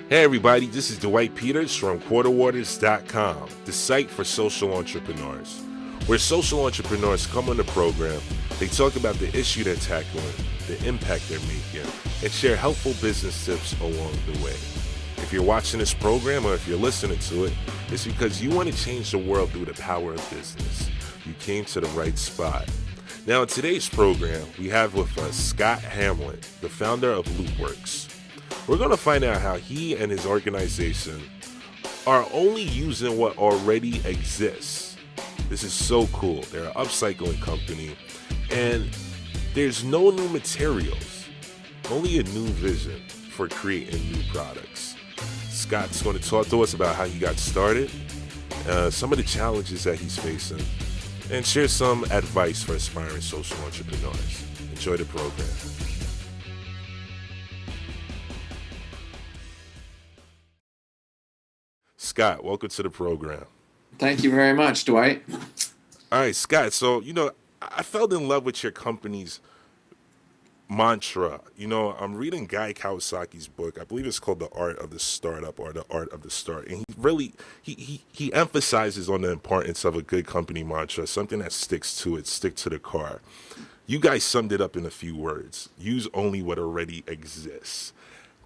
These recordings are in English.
Hey everybody, this is Dwight Peters from quarterwaters.com, the site for social entrepreneurs. Where social entrepreneurs come on the program, they talk about the issue they're tackling, the impact they're making, and share helpful business tips along the way. If you're watching this program or if you're listening to it, it's because you want to change the world through the power of business. You came to the right spot. Now in today's program, we have with us Scott Hamlin, the founder of LooptWorks. We're going to find out how he and his organization are only using what already exists. This is so cool. They're an upcycling company, and there's no new materials, only a new vision for creating new products. Scott's going to talk to us about how he got started, some of the challenges that he's facing, and share some advice for aspiring social entrepreneurs. Enjoy the program. Scott, welcome to the program. Thank you very much, Dwight. All right, Scott. So, I fell in love with your company's mantra. I'm reading Guy Kawasaki's book. I believe it's called The Art of the Startup or The Art of the Start. And he emphasizes on the importance of a good company mantra, something that sticks to it, stick to the car. You guys summed it up in a few words. Use only what already exists.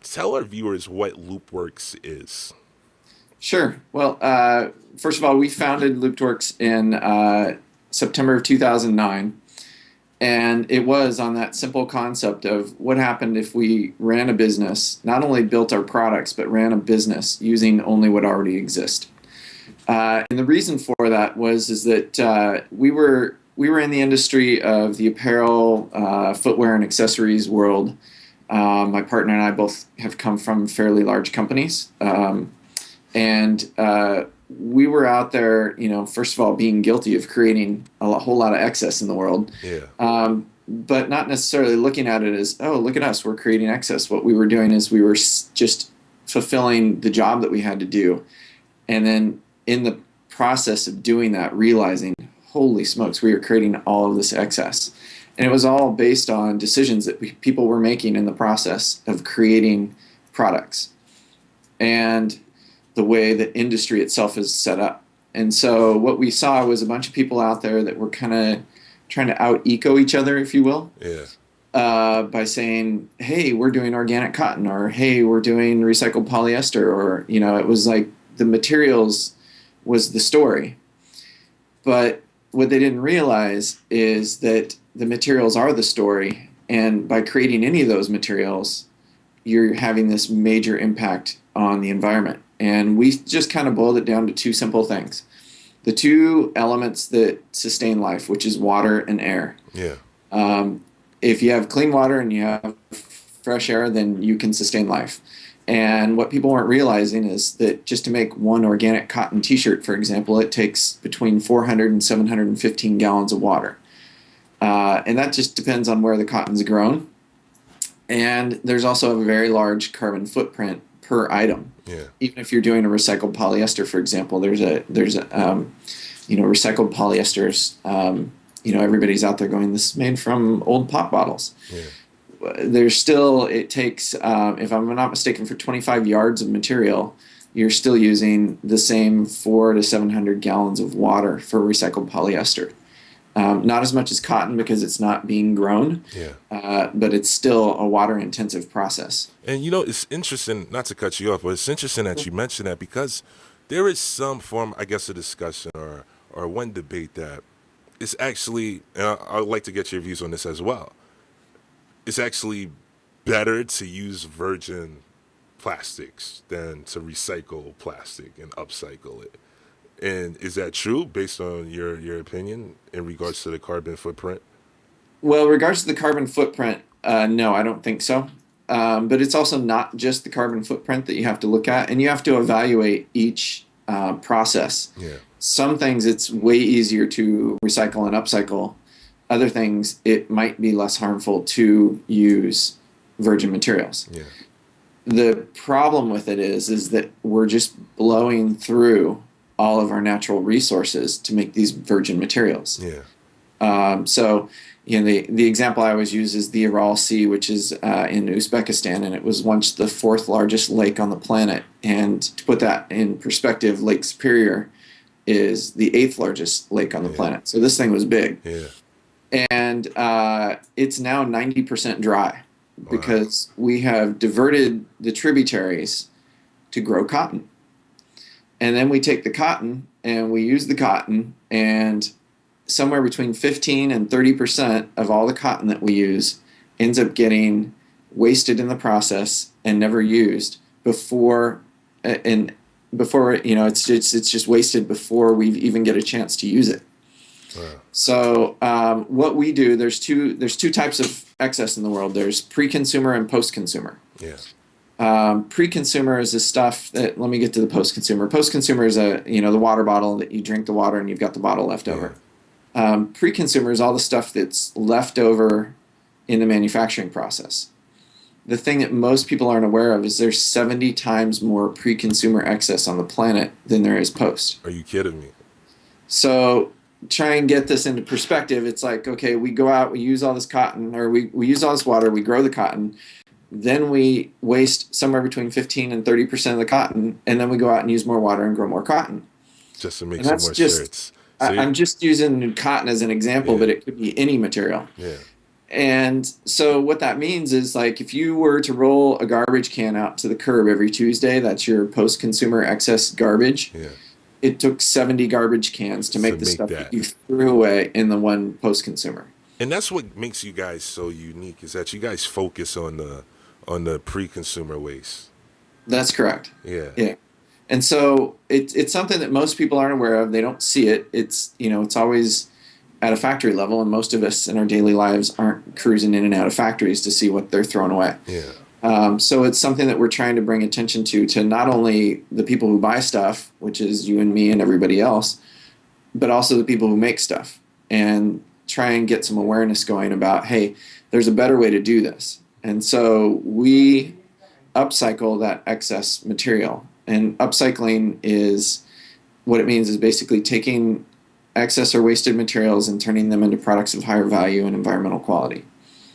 Tell our viewers what LooptWorks is. Sure. Well, first of all, we founded LooptWorks in September of 2009, and it was on that simple concept of what happened if we ran a business, not only built our products, but ran a business using only what already exists. And the reason for that is that we were in the industry of the apparel, footwear, and accessories world. My partner and I both have come from fairly large companies. And we were out there, first of all, being guilty of creating a whole lot of excess in the world. Yeah. But not necessarily looking at it as, oh, look at us, we're creating excess. What we were doing is we were just fulfilling the job that we had to do. And then in the process of doing that, realizing, holy smokes, we were creating all of this excess. And it was all based on decisions that people were making in the process of creating products. And the way that industry itself is set up. And so what we saw was a bunch of people out there that were kind of trying to out-eco each other, if you will, by saying, hey, we're doing organic cotton, or hey, we're doing recycled polyester, or, it was like the materials was the story. But what they didn't realize is that the materials are the story, and by creating any of those materials, you're having this major impact on the environment. And we just kind of boiled it down to two simple things. The two elements that sustain life, which is water and air. Yeah. If you have clean water and you have fresh air, then you can sustain life. And what people weren't realizing is that just to make one organic cotton t-shirt, for example, it takes between 400 and 715 gallons of water. And that just depends on where the cotton's grown. And there's also a very large carbon footprint per item. Yeah. Even if you're doing a recycled polyester, for example, there's a recycled polyesters. Everybody's out there going, this is made from old pop bottles. Yeah. There's still, it takes, if I'm not mistaken, for 25 yards of material, you're still using the same 400 to 700 gallons of water for recycled polyester. Not as much as cotton because it's not being grown, but it's still a water-intensive process. And it's interesting, not to cut you off, but it's interesting that you mentioned that because there is some form, I guess, of discussion or one debate that it's actually, and I'd like to get your views on this as well, it's actually better to use virgin plastics than to recycle plastic and upcycle it. And is that true based on your opinion in regards to the carbon footprint? Well, in regards to the carbon footprint, no, I don't think so. But it's also not just the carbon footprint that you have to look at, and you have to evaluate each process. Yeah. Some things it's way easier to recycle and upcycle. Other things it might be less harmful to use virgin materials. Yeah. The problem with it is that we're just blowing through all of our natural resources to make these virgin materials. Yeah. So, the example I always use is the Aral Sea, which is in Uzbekistan, and it was once the fourth largest lake on the planet. And to put that in perspective, Lake Superior is the eighth largest lake on the planet. So this thing was big. Yeah. And it's now 90% dry because we have diverted the tributaries to grow cotton. And then we take the cotton and we use the cotton, and somewhere between 15 and 30% of all the cotton that we use ends up getting wasted in the process and never used before it's just wasted before we even get a chance to use it. Wow. So what we do, there's two types of excess in the world. There's pre-consumer and post-consumer. Yeah. Pre-consumer is the stuff that, let me get to the post-consumer. Post-consumer is the water bottle that you drink the water and you've got the bottle left over. Pre-consumer is all the stuff that's left over in the manufacturing process. The thing that most people aren't aware of is there's 70 times more pre-consumer excess on the planet than there is post. Are you kidding me? So try and get this into perspective. It's like, okay, we go out, we use all this cotton, or we use all this water, we grow the cotton, then we waste somewhere between 15 and 30% of the cotton, and then we go out and use more water and grow more cotton. Just to make some more shirts. So I'm just using cotton as an example, but it could be any material. Yeah. And so what that means is, like, if you were to roll a garbage can out to the curb every Tuesday, that's your post-consumer excess garbage. Yeah. It took 70 garbage cans to make the stuff that you threw away in the one post-consumer. And that's what makes you guys so unique, is that you guys focus on the pre-consumer waste. That's correct. Yeah. Yeah. And so it's something that most people aren't aware of. They don't see it. It's always at a factory level, and most of us in our daily lives aren't cruising in and out of factories to see what they're throwing away. Yeah. So it's something that we're trying to bring attention to not only the people who buy stuff, which is you and me and everybody else, but also the people who make stuff, and try and get some awareness going about, hey, there's a better way to do this. And so we upcycle that excess material. And upcycling is, what it means is basically taking excess or wasted materials and turning them into products of higher value and environmental quality.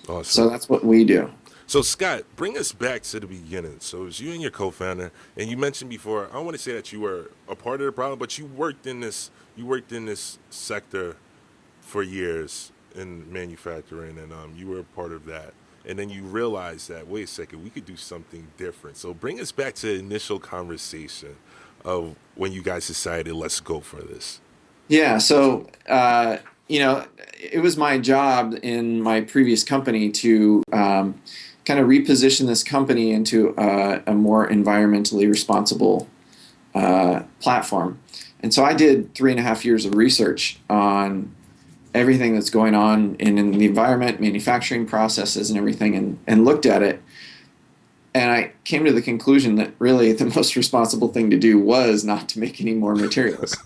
Awesome. So that's what we do. So Scott, bring us back to the beginning. So it was you and your co-founder, and you mentioned before, I don't want to say that you were a part of the problem, but you worked in this sector for years in manufacturing, and you were a part of that. And then you realized that, wait a second, we could do something different. So bring us back to the initial conversation of when you guys decided, let's go for this. Yeah, so, it was my job in my previous company to kind of reposition this company into a more environmentally responsible platform. And so I did 3.5 years of research on everything that's going on in the environment, manufacturing processes and everything, and looked at it. And I came to the conclusion that really the most responsible thing to do was not to make any more materials.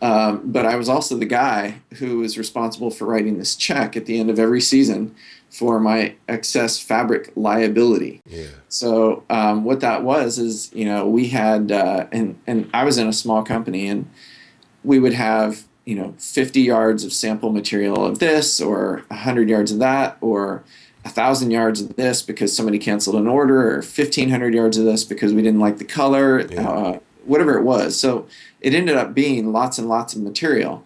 But I was also the guy who was responsible for writing this check at the end of every season for my excess fabric liability. Yeah. So what that was is, we had, and I was in a small company, and we would have 50 yards of sample material of this, or 100 yards of that, or 1,000 yards of this because somebody canceled an order, or 1,500 yards of this because we didn't like the color, whatever it was. So it ended up being lots and lots of material.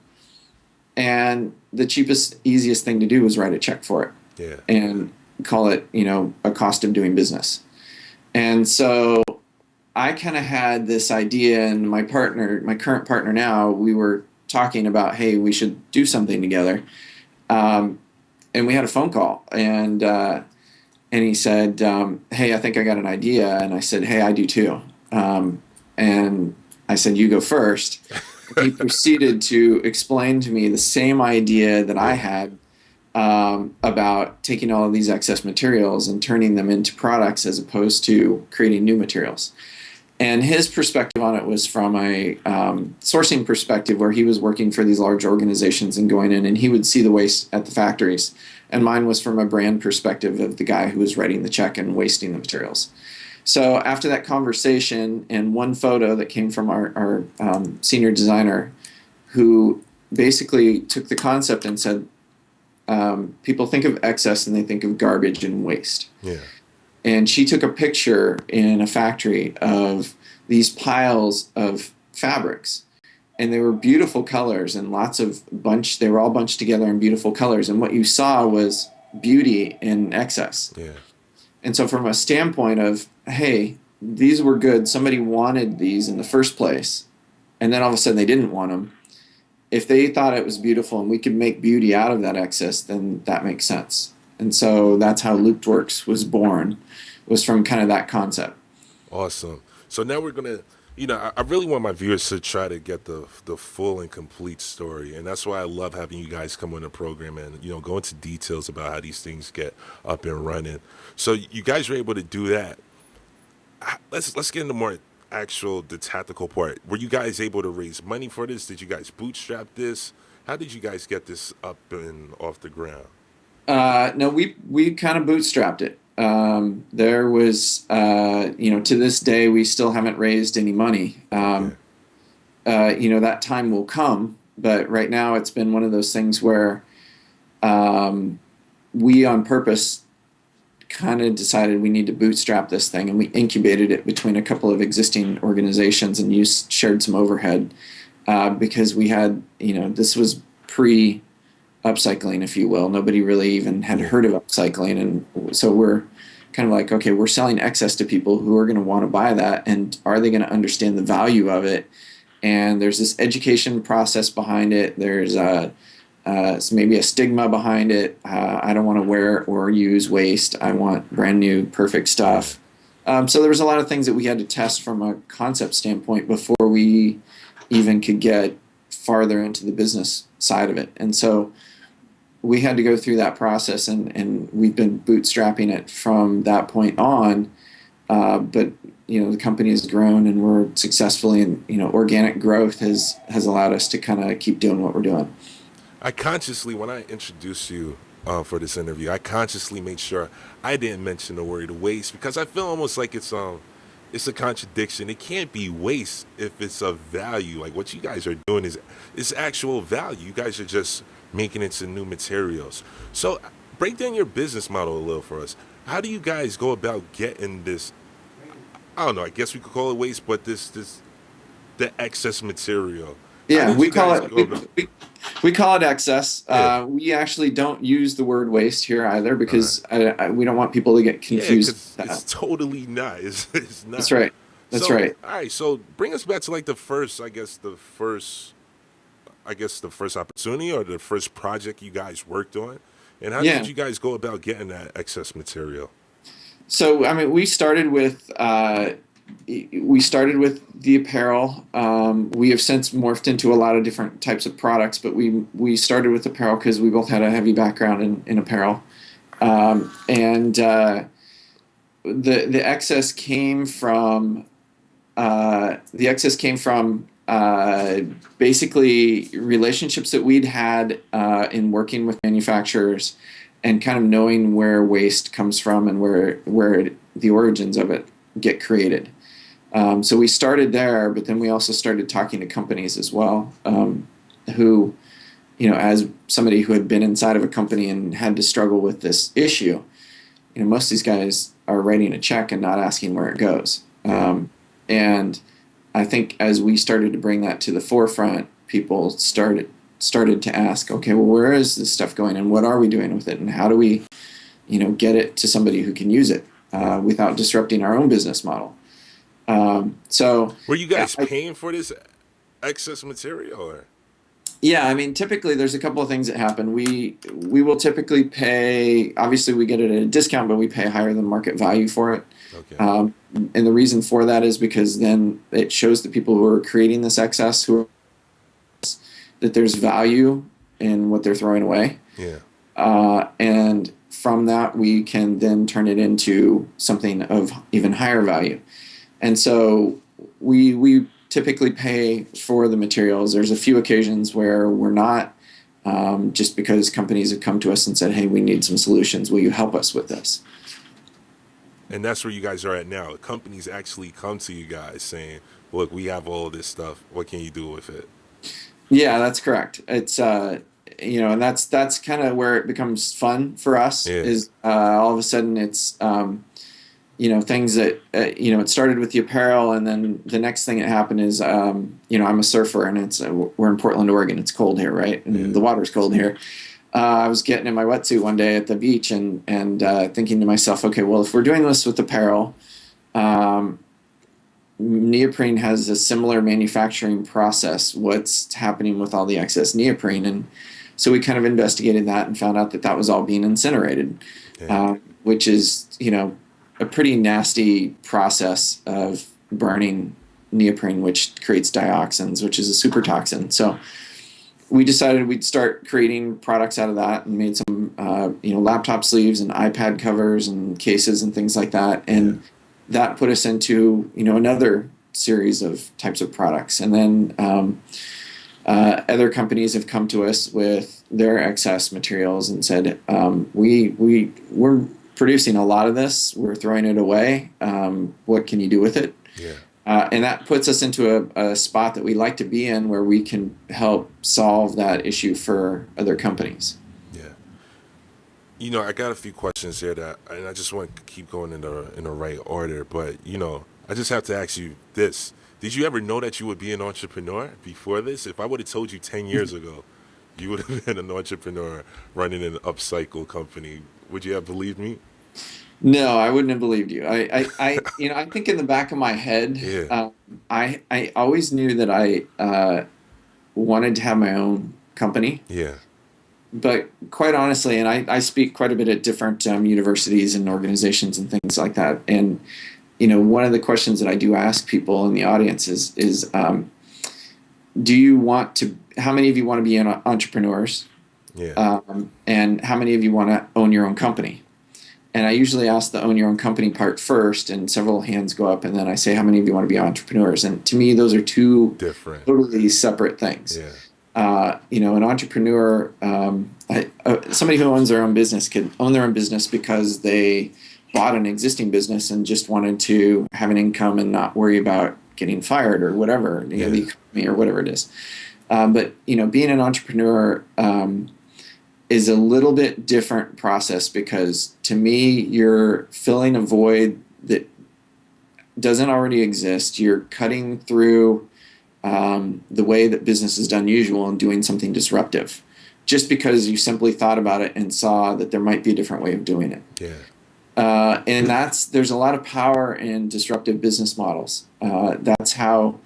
And the cheapest, easiest thing to do was write a check for it. Yeah. And call it, a cost of doing business. And so I kind of had this idea, and my current partner now, we were talking about, hey, we should do something together. And we had a phone call, and he said, hey, I think I got an idea. And I said, hey, I do too. And I said, you go first. He proceeded to explain to me the same idea that I had about taking all of these excess materials and turning them into products as opposed to creating new materials. And his perspective on it was from a sourcing perspective, where he was working for these large organizations and going in, and he would see the waste at the factories. And mine was from a brand perspective of the guy who was writing the check and wasting the materials. So after that conversation, and one photo that came from our senior designer, who basically took the concept and said, people think of excess and they think of garbage and waste. Yeah. And she took a picture in a factory of these piles of fabrics, and they were beautiful colors and they were all bunched together in beautiful colors. And what you saw was beauty in excess. Yeah. And so from a standpoint of, hey, these were good, somebody wanted these in the first place, and then all of a sudden they didn't want them. If they thought it was beautiful and we could make beauty out of that excess, then that makes sense. And so that's how LooptWorks was born, was from kind of that concept. Awesome. So now we're going to, I really want my viewers to try to get the full and complete story. And that's why I love having you guys come on the program and, go into details about how these things get up and running. So you guys were able to do that. Let's get into the tactical part. Were you guys able to raise money for this? Did you guys bootstrap this? How did you guys get this up and off the ground? No, we kind of bootstrapped it. There was, to this day, we still haven't raised any money. That time will come, but right now it's been one of those things where we on purpose kind of decided we need to bootstrap this thing, and we incubated it between a couple of existing organizations and shared some overhead because we had, this was pre-upcycling, if you will. Nobody really even had heard of upcycling, and so we're kind of like, okay, we're selling excess to people who are going to want to buy that, and are they going to understand the value of it? And there's this education process behind it. There's maybe a stigma behind it. I don't want to wear or use waste. I want brand new, perfect stuff. So there was a lot of things that we had to test from a concept standpoint before we even could get farther into the business side of it. And so we had to go through that process, and we've been bootstrapping it from that point on. But the company has grown, and we're successfully, and organic growth has allowed us to kind of keep doing what we're doing. I consciously, when I introduced you for this interview, I consciously made sure I didn't mention the word waste, because I feel almost like it's a contradiction. It can't be waste if it's of value. Like what you guys are doing is actual value. You guys are just making it to new materials. So break down your business model a little for us. How do you guys go about getting this? I don't know. I guess we could call it waste, but the excess material. Yeah, we call it we call it excess. Yeah. We actually don't use the word waste here either, because we don't want people to get confused. Yeah, it's totally not. It's not. That's right. That's right. All right. So bring us back to like the first opportunity or the first project you guys worked on, and how did you guys go about getting that excess material? So we started with the apparel. We have since morphed into a lot of different types of products, but we started with apparel because we both had a heavy background in apparel, and the excess came from basically relationships that we'd had in working with manufacturers, and kind of knowing where waste comes from and where the origins of it get created. So we started there, but then we also started talking to companies as well, who, as somebody who had been inside of a company and had to struggle with this issue, most of these guys are writing a check and not asking where it goes. And I think as we started to bring that to the forefront, people started to ask, okay, well, where is this stuff going, and what are we doing with it, and how do we, get it to somebody who can use it without disrupting our own business model. So were you guys paying for this excess material? Or? Yeah, typically there's a couple of things that happen. We will typically pay, obviously we get it at a discount, but we pay higher than market value for it. Okay. And the reason for that is because then it shows the people who are creating this excess that there's value in what they're throwing away. Yeah. And from that, we can then turn it into something of even higher value. And so we typically pay for the materials. There's a few occasions where we're not, just because companies have come to us and said, hey, we need some solutions. Will you help us with this? And that's where you guys are at now. Companies actually come to you guys saying, look, we have all this stuff. What can you do with it? Yeah, that's correct. It's and that's kind of where it becomes fun for us. Yeah. Is all of a sudden it's things that it started with the apparel, and then the next thing that happened is I'm a surfer, and it's we're in Portland, Oregon. It's cold here, right? And the water's cold here. I was getting in my wetsuit one day at the beach and thinking to myself, okay, well, if we're doing this with apparel, neoprene has a similar manufacturing process. What's happening with all the excess neoprene? And so we kind of investigated that and found out that was all being incinerated, which is, a pretty nasty process of burning neoprene, which creates dioxins, which is a super toxin. So we decided we'd start creating products out of that, and made some, laptop sleeves and iPad covers and cases and things like that. And that put us into, another series of types of products. And then other companies have come to us with their excess materials and said, we're producing a lot of this. We're throwing it away. What can you do with it? Yeah. And that puts us into a spot that we like to be in, where we can help solve that issue for other companies. Yeah. I got a few questions here and I just want to keep going in the right order. But, I just have to ask you this. Did you ever know that you would be an entrepreneur before this? If I would have told you 10 years ago, you would have been an entrepreneur running an upcycle company, would you have believed me? No, I wouldn't have believed you. I think in the back of my head, I always knew that I wanted to have my own company. Yeah. But quite honestly, and I speak quite a bit at different universities and organizations and things like that. And, one of the questions that I do ask people in the audience is do you want to, how many of you want to be entrepreneurs? Yeah. And how many of you want to own your own company? And I usually ask the own your own company part first, and several hands go up, and then I say, how many of you want to be entrepreneurs? And to me, those are two different, totally separate things. Yeah. An entrepreneur, somebody who owns their own business could own their own business because they bought an existing business and just wanted to have an income and not worry about getting fired or whatever, the economy or whatever it is. But being an entrepreneur is a little bit different process, because to me, you're filling a void that doesn't already exist. You're cutting through the way that business is done usual and doing something disruptive, just because you simply thought about it and saw that there might be a different way of doing it. Yeah. And there's a lot of power in disruptive business models. That's how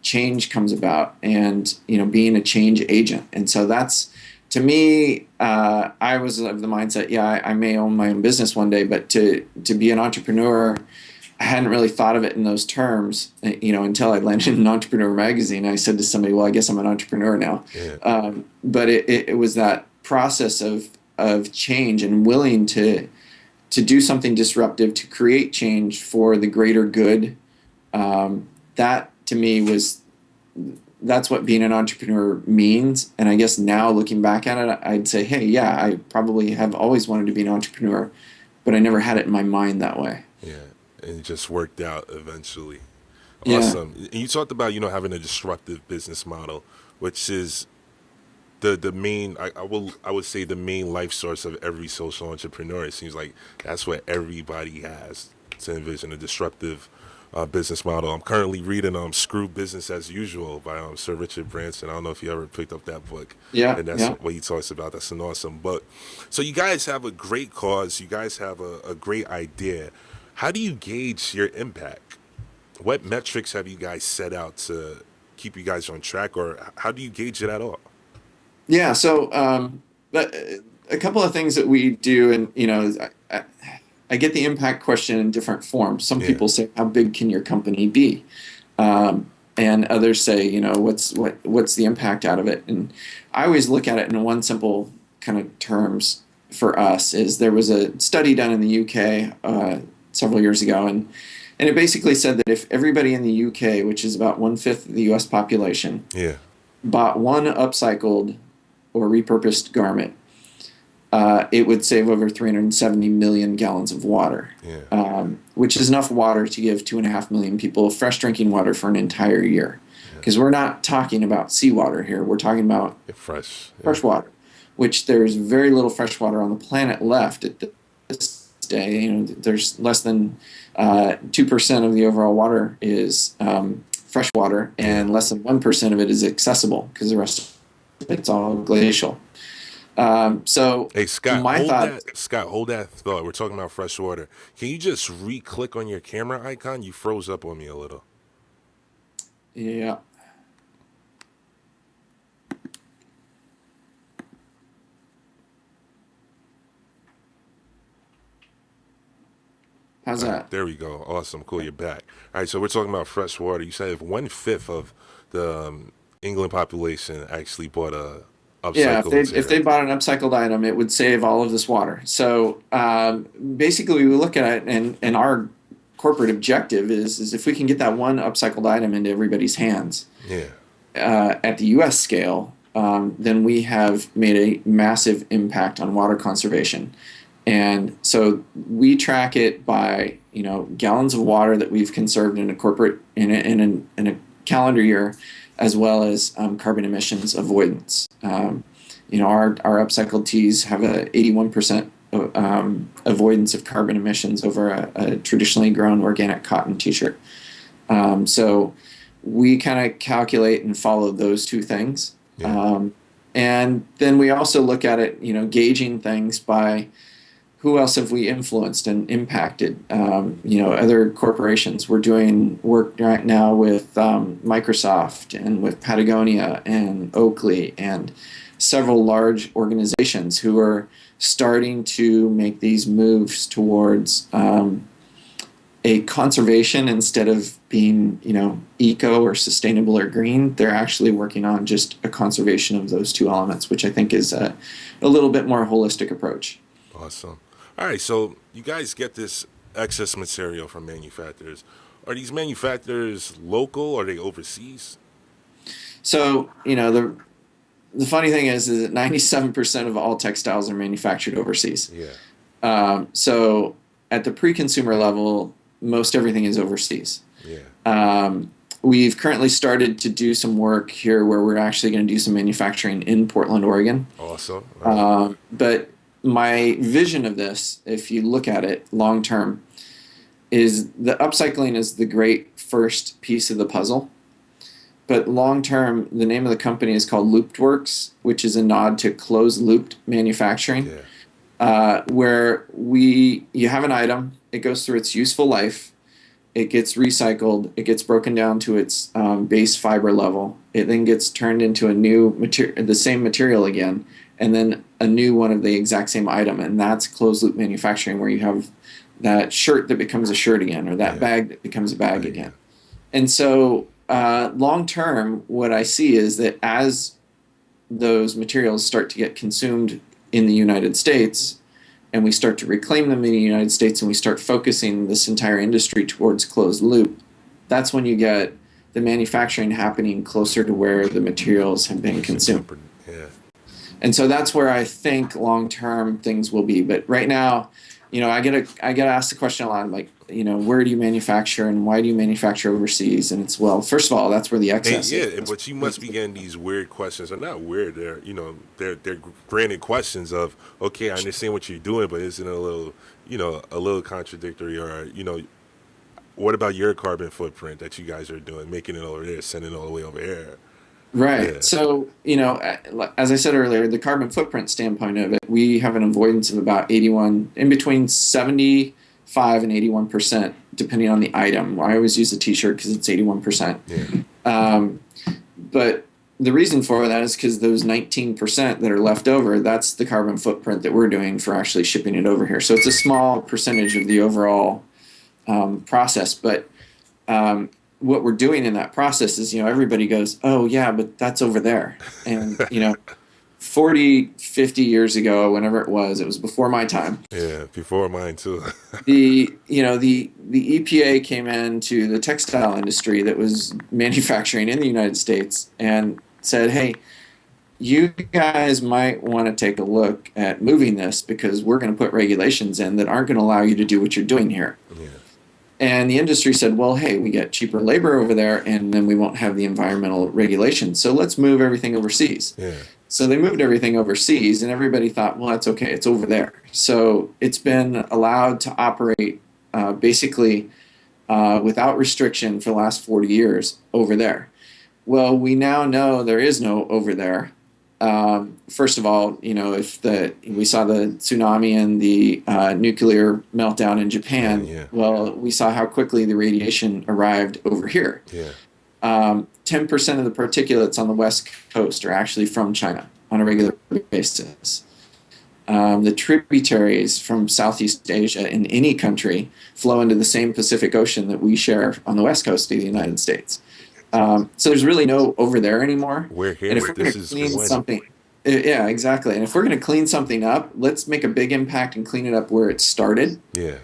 change comes about, and being a change agent. And so that's, to me, I was of the mindset, I may own my own business one day, but to be an entrepreneur, I hadn't really thought of it in those terms, until I landed in an entrepreneur magazine. I said to somebody, well, I guess I'm an entrepreneur now. Yeah. But it was that process of change and willing to do something disruptive, to create change for the greater good. That to me that's what being an entrepreneur means. And I guess now looking back at it, I'd say, hey, I probably have always wanted to be an entrepreneur, but I never had it in my mind that way. Yeah. And it just worked out eventually. Yeah. Awesome. And you talked about, having a disruptive business model, which is the main, I would say the main life source of every social entrepreneur. It seems like that's what everybody has, to envision a disruptive business model. I'm currently reading Screw Business as Usual by Sir Richard Branson. I don't know if you ever picked up that book. Yeah. And that's what he talks about. That's an awesome book. So you guys have a great cause. You guys have a great idea. How do you gauge your impact? What metrics have you guys set out to keep you guys on track, or how do you gauge it at all? Yeah. So, but a couple of things that we do, and I get the impact question in different forms. Some people say, how big can your company be? And others say, what's the impact out of it? And I always look at it in one simple kind of terms. For us, is there was a study done in the UK several years ago, and it basically said that if everybody in the UK, which is about 1/5 of the US population, bought one upcycled or repurposed garment, it would save over 370 million gallons of water, which is enough water to give 2.5 million people fresh drinking water for an entire year. Because we're not talking about seawater here. We're talking about fresh water. which there's very little fresh water on the planet left at this day. There's less than 2% of the overall water is fresh water, and less than 1% of it is accessible because the rest of it's all glacial. So hey, Scott, my thought, hold that thought. We're talking about fresh water. Can you just re-click on your camera icon? You froze up on me a little. yeah. How's that? Right, there we go. Awesome. Cool. You're back. All right. So we're talking about fresh water. You said if 1/5 of the England population actually bought a upcycled Yeah, material. if they bought an upcycled item, it would save all of this water. So basically, we look at it, and our corporate objective is if we can get that one upcycled item into everybody's hands at the U.S. scale, then we have made a massive impact on water conservation. And so we track it by gallons of water that we've conserved in a corporate in a calendar year, as well as carbon emissions avoidance. Our upcycled tees have a 81% avoidance of carbon emissions over a traditionally grown organic cotton t-shirt. So we kind of calculate and follow those two things. And then we also look at it, gauging things by who else have we influenced and impacted? Other corporations. We're doing work right now with Microsoft and with Patagonia and Oakley and several large organizations who are starting to make these moves towards a conservation instead of being, eco or sustainable or green. They're actually working on just a conservation of those two elements, which I think is a little bit more holistic approach. Awesome. All right, so you guys get this excess material from manufacturers. Are these manufacturers local or are they overseas? So, the funny thing is that 97% of all textiles are manufactured overseas. Yeah. So at the pre-consumer level, most everything is overseas. Yeah. We've currently started to do some work here where we're actually going to do some manufacturing in Portland, Oregon. Awesome. But my vision of this, if you look at it long term, is the upcycling is the great first piece of the puzzle. But long term, the name of the company is called LooptWorks, which is a nod to closed-looped manufacturing, where you have an item, it goes through its useful life, it gets recycled, it gets broken down to its base fiber level, it then gets turned into a new the same material again, and then a new one of the exact same item, and that's closed-loop manufacturing, where you have that shirt that becomes a shirt again, or that bag that becomes a bag again. And so long term, what I see is that as those materials start to get consumed in the United States, and we start to reclaim them in the United States, and we start focusing this entire industry towards closed loop, that's when you get the manufacturing happening closer to where the materials have been consumed. And so that's where I think long term things will be. But right now, I get asked the question a lot, like, where do you manufacture and why do you manufacture overseas? And it's, well, first of all, that's where the excess is. Yeah, but you must be getting these weird questions, or not weird. They're granted questions of, okay, I understand what you're doing, but isn't it a little contradictory, or what about your carbon footprint that you guys are doing, making it over there, sending it all the way over here? Right. Yeah. So, as I said earlier, the carbon footprint standpoint of it, we have an avoidance of about in between 75 and 81%, depending on the item. I always use a t-shirt because it's 81%. Yeah. But the reason for that is because those 19% that are left over, that's the carbon footprint that we're doing for actually shipping it over here. So it's a small percentage of the overall process. But what we're doing in that process is, everybody goes, oh, yeah, but that's over there. And, 40, 50 years ago, whenever it was before my time. Yeah, before mine, too. The EPA came into the textile industry that was manufacturing in the United States and said, hey, you guys might want to take a look at moving this because we're going to put regulations in that aren't going to allow you to do what you're doing here. Yeah. And the industry said, well, hey, we get cheaper labor over there, and then we won't have the environmental regulations. So let's move everything overseas. Yeah. So they moved everything overseas, and everybody thought, well, that's okay, it's over there. So it's been allowed to operate basically without restriction for the last 40 years over there. Well, we now know there is no over there. First of all, if we saw the tsunami and the nuclear meltdown in Japan, Yeah. well, we saw how quickly the radiation arrived over here. Yeah. 10% of the particulates on the West Coast are actually from China on a regular basis. The tributaries from Southeast Asia in any country flow into the same Pacific Ocean that we share on the West Coast of the United States. So there's really no over there anymore. We're here. And if we're going This to is clean when. something, yeah, exactly. And if we're going to clean something up, let's make a big impact and clean it up where it started. Yeah.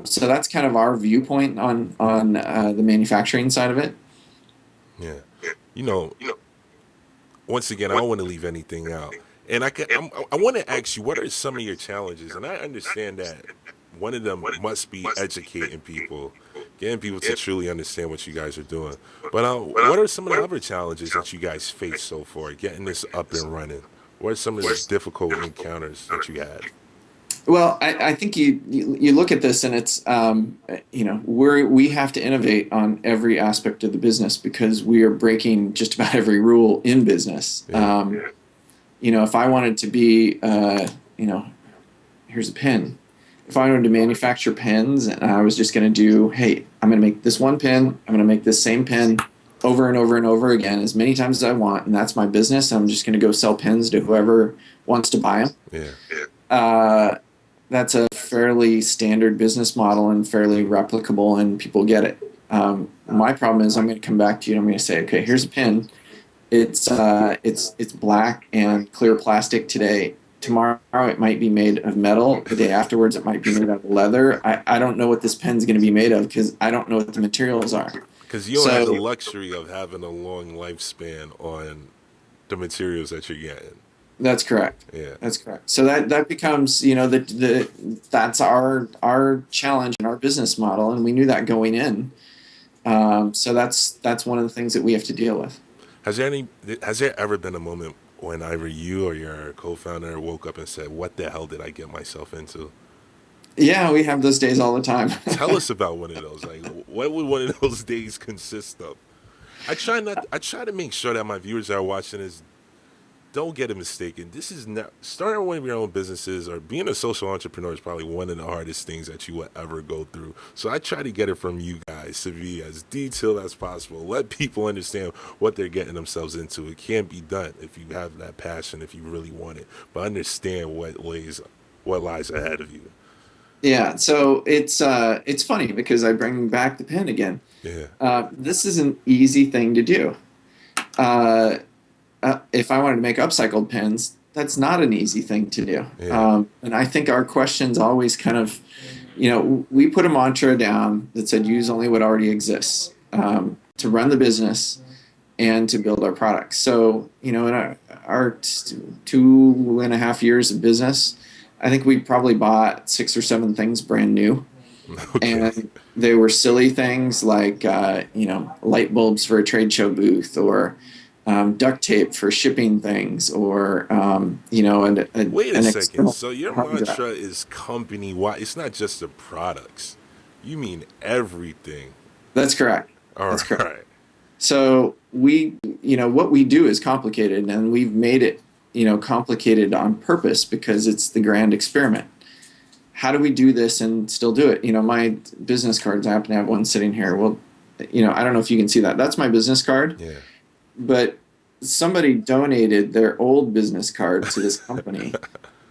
So that's kind of our viewpoint on the manufacturing side of it. Yeah. Once again, I don't want to leave anything out. And I want to ask you, what are some of your challenges? And I understand that one of them must be educating people, getting people to truly understand what you guys are doing. But what are some of the other challenges that you guys face so far, getting this up and running? What are some of the difficult encounters that you had? Well, I think you look at this and it's we have to innovate on every aspect of the business because we are breaking just about every rule in business. Yeah. If I wanted to be, here's a pen. If I wanted to manufacture pens and I was just going to do, hey, I'm going to make this one pen, I'm going to make this same pen over and over and over again as many times as I want, and that's my business. I'm just going to go sell pens to whoever wants to buy them. Yeah. That's a fairly standard business model and fairly replicable, and people get it. My problem is I'm going to come back to you and I'm going to say, okay, here's a pen. It's black and clear plastic today. Tomorrow it might be made of metal. The day afterwards it might be made out of leather. I don't know what this pen's going to be made of because I don't know what the materials are. Because you don't have the luxury of having a long lifespan on the materials that you're getting. That's correct. Yeah, that's correct. So that becomes that's our challenge in our business model, and we knew that going in. So that's one of the things that we have to deal with. Has there ever been a moment when either you or your co-founder woke up and said, "What the hell did I get myself into"? Yeah, we have those days all the time. Tell us about one of those. Like, what would one of those days consist of? I try to make sure that my viewers that are watching this don't get it mistaken. This is not starting one of your own businesses or being a social entrepreneur is probably one of the hardest things that you will ever go through. So I try to get it from you guys to be as detailed as possible. Let people understand what they're getting themselves into. It can't be done if you have that passion, if you really want it, but understand what lies ahead of you. Yeah, so it's funny because I bring back the pen again. Yeah. This is an easy thing to do. If I wanted to make upcycled pens, that's not an easy thing to do. Yeah. And I think our questions always kind of, we put a mantra down that said use only what already exists to run the business and to build our products. So, in our 2.5 years of business, I think we probably bought 6 or 7 things brand new. Okay. And they were silly things like, light bulbs for a trade show booth or duct tape for shipping things or, Wait a second. So your mantra is company-wide. It's not just the products. You mean everything. That's correct. That's correct. So what we do is complicated, and we've made it, complicated on purpose because it's the grand experiment. How do we do this and still do it? My business cards, I happen to have one sitting here. Well, I don't know if you can see that. That's my business card. Yeah. But somebody donated their old business card to this company,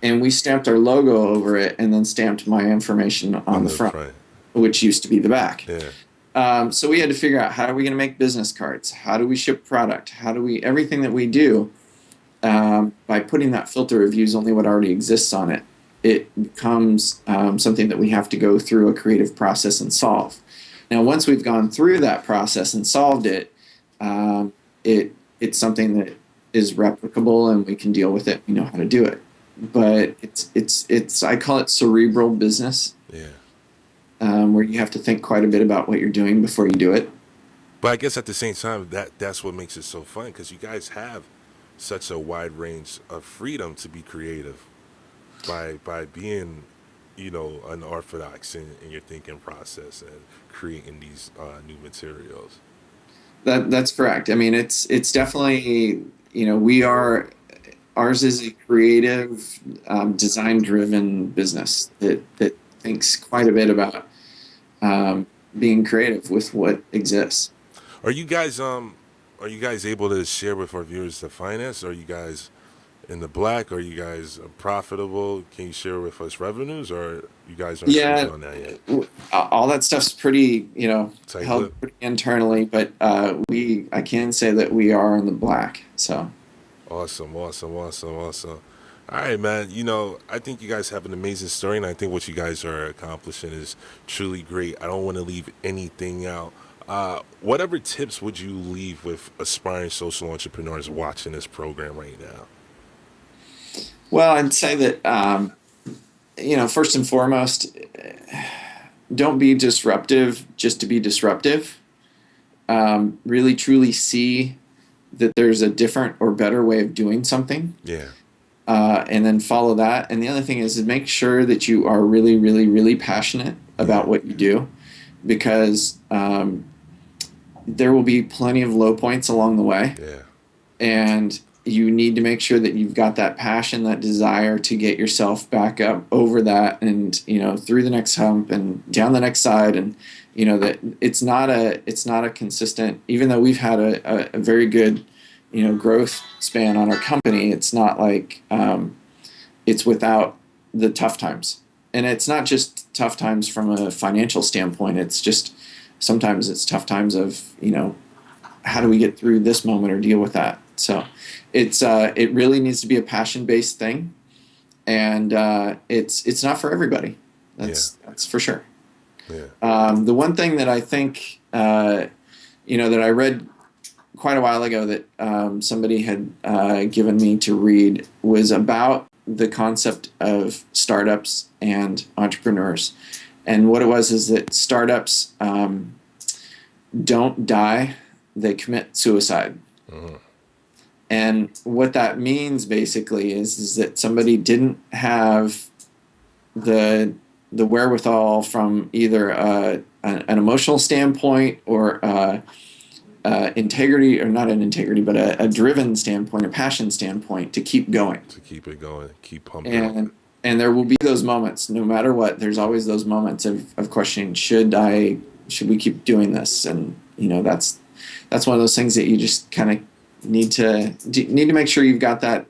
and we stamped our logo over it and then stamped my information on the front, which used to be the back. Yeah. So we had to figure out, how are we going to make business cards? How do we ship product? Everything that we do, by putting that filter of use only what already exists on it, it becomes something that we have to go through a creative process and solve. Now, once we've gone through that process and solved it, it's something that is replicable and we can deal with it. We know how to do it. But it's I call it cerebral business. Yeah. Where you have to think quite a bit about what you're doing before you do it. But I guess at the same time, that's what makes it so fun, because you guys have such a wide range of freedom to be creative by being, unorthodox in your thinking process and creating these new materials. That's correct. I mean, it's definitely, we are, ours is a creative, design driven business that thinks quite a bit about being creative with what exists. Are you guys are you guys able to share with our viewers the finance? Are you guys in the black? Are you guys profitable? Can you share with us revenues, or you guys aren't speaking Yeah, on that yet? all that stuff's pretty, Tight lip. held pretty internally, but I can say that we are in the black. So Awesome, awesome, awesome, awesome. All right, man. I think you guys have an amazing story, and I think what you guys are accomplishing is truly great. I don't want to leave anything out. Whatever tips would you leave with aspiring social entrepreneurs watching this program right now? well, I'd say that first and foremost, don't be disruptive just to be disruptive. Really, truly see that there's a different or better way of doing something, Yeah, and then follow that. And the other thing is make sure that you are really, really, really passionate yeah, about what you do, because there will be plenty of low points along the way, yeah, and you need to make sure that you've got that passion, that desire to get yourself back up over that, and through the next hump and down the next side. And that it's not a consistent, even though we've had a very good growth span on our company. It's not like it's without the tough times. And it's not just tough times from a financial standpoint. It's just sometimes it's tough times of how do we get through this moment or deal with that. So it really needs to be a passion based thing, and it's not for everybody. yeah, That's for sure. yeah, The one thing that I think that I read quite a while ago that somebody had given me to read was about the concept of startups and entrepreneurs. And what it was is that startups don't die, they commit suicide. uh-huh, And what that means basically is that somebody didn't have the wherewithal from either an emotional standpoint or integrity, or not an integrity, but a driven standpoint, a passion standpoint to keep going. to keep it going, keep pumping. And there will be those moments, no matter what. There's always those moments of questioning: should we keep doing this? And that's one of those things that you just kind of need to make sure you've got that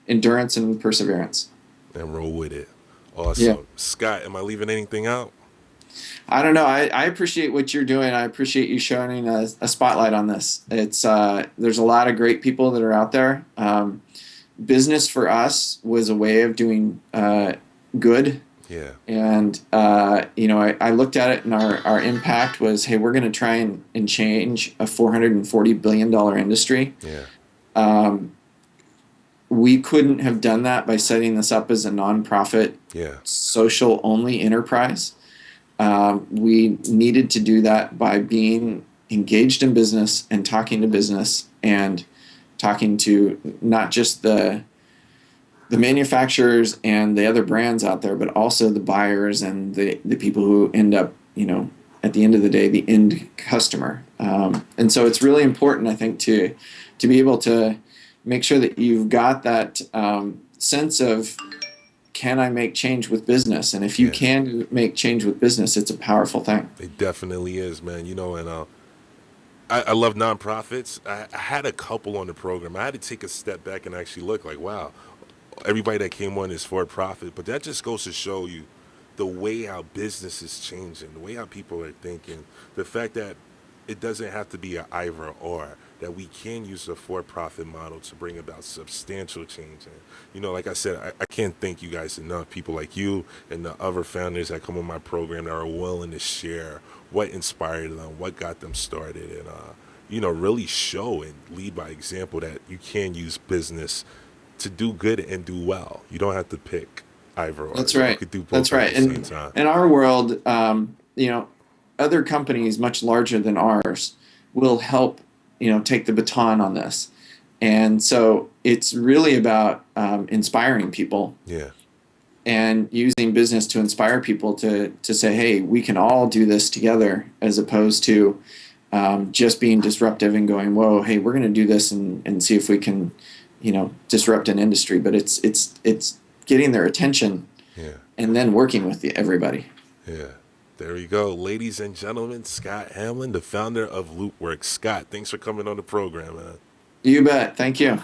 endurance and perseverance. And roll with it. Awesome. Yeah. Scott, am I leaving anything out? I don't know. I appreciate what you're doing. I appreciate you shining a spotlight on this. It's there's a lot of great people that are out there. Business for us was a way of doing good. Yeah, And I looked at it, and our impact was, hey, we're going to try and change a $440 billion industry. yeah, We couldn't have done that by setting this up as a nonprofit, yeah, social only enterprise. We needed to do that by being engaged in business and talking to business and talking to not just the manufacturers and the other brands out there, but also the buyers and the people who end up, at the end of the day, the end customer. And so it's really important, I think, to be able to make sure that you've got that sense of, can I make change with business? And if you yeah. can make change with business, it's a powerful thing. It definitely is, man. And I love nonprofits. I had a couple on the program. I had to take a step back and actually look like, wow, everybody that came on is for profit. But that just goes to show you the way how business is changing, the way how people are thinking, the fact that it doesn't have to be an either or, that we can use the for-profit model to bring about substantial change. And, like I said, I can't thank you guys enough, people like you and the other founders that come on my program that are willing to share what inspired them, what got them started, and, really show and lead by example that you can use business to do good and do well. You don't have to pick either or. That's You right. could do both That's at right. the same And time. in our world, other companies much larger than ours will help, take the baton on this. And so it's really about inspiring people Yeah. and using business to inspire people to say, hey, we can all do this together, as opposed to just being disruptive and going, whoa, hey, we're going to do this and see if we can, disrupt an industry. But it's getting their attention Yeah. and then working with everybody. Yeah. There you go. Ladies and gentlemen, Scott Hamlin, the founder of LooptWorks. Scott, thanks for coming on the program, man. You bet. Thank you.